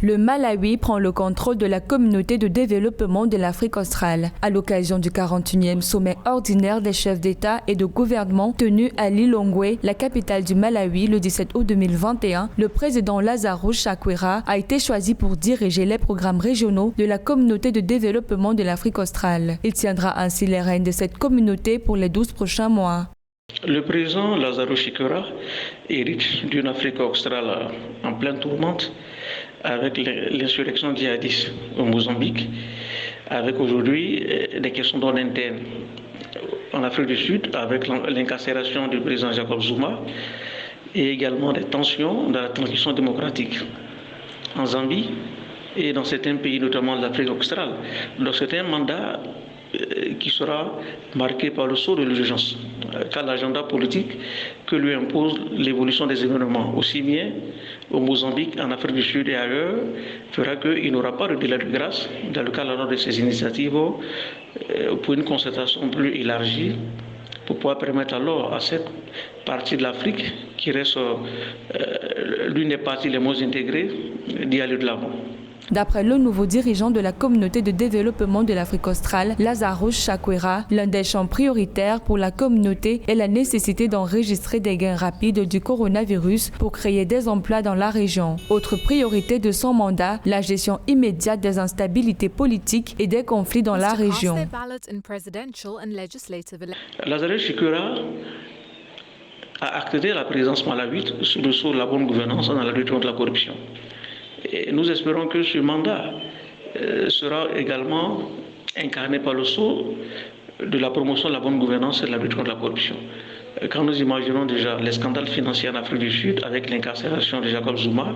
Le Malawi prend le contrôle de la communauté de développement de l'Afrique australe. À l'occasion du 41e sommet ordinaire des chefs d'État et de gouvernement tenu à Lilongwe, la capitale du Malawi, le 17 août 2021, le président Lazarus Chakwera a été choisi pour diriger les programmes régionaux de la communauté de développement de l'Afrique australe. Il tiendra ainsi les rênes de cette communauté pour les 12 prochains mois. Le président Lazarus Chakwera hérite d'une Afrique australe en pleine tourmente, avec l'insurrection djihadiste au Mozambique, avec aujourd'hui des questions d'ordre interne en Afrique du Sud, avec l'incarcération du président Jacob Zuma, et également des tensions dans la transition démocratique en Zambie et dans certains pays, notamment l'Afrique australe. Donc c'est un mandat qui sera marqué par le sceau de l'urgence, car l'agenda politique que lui impose l'évolution des événements, aussi bien au Mozambique, en Afrique du Sud et ailleurs, fera qu'il n'aura pas de délai de grâce dans le cadre de ces initiatives pour une concertation plus élargie, pour pouvoir permettre alors à cette partie de l'Afrique, qui reste l'une des parties les moins intégrées, d'y aller de l'avant. D'après le nouveau dirigeant de la communauté de développement de l'Afrique australe, Lazarus Chakwera, l'un des champs prioritaires pour la communauté est la nécessité d'enregistrer des gains rapides du coronavirus pour créer des emplois dans la région. Autre priorité de son mandat, la gestion immédiate des instabilités politiques et des conflits dans la région. Lazarus Chakwera a acté la présence malawite sous le sceau de la bonne gouvernance dans la lutte contre la corruption. Et nous espérons que ce mandat sera également incarné par le sceau de la promotion de la bonne gouvernance et de la lutte contre la corruption. Quand nous imaginons déjà les scandales financiers en Afrique du Sud avec l'incarcération de Jacob Zuma,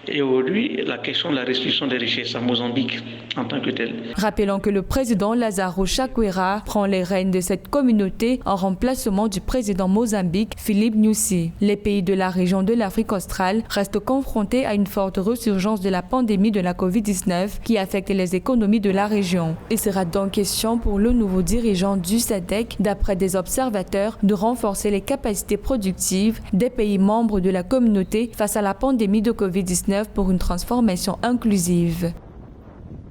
et aujourd'hui la question de la restitution des richesses à Mozambique en tant que telle. Rappelons que le président Lazarus Chakwera prend les rênes de cette communauté en remplacement du président Mozambique Philip Nyusi. Les pays de la région de l'Afrique australe restent confrontés à une forte resurgence de la pandémie de la Covid-19 qui affecte les économies de la région. Il sera donc question pour le nouveau dirigeant du SADC, d'après des observateurs, de renforcer les capacités productives des pays membres de la communauté face à la pandémie de Covid-19 pour une transformation inclusive.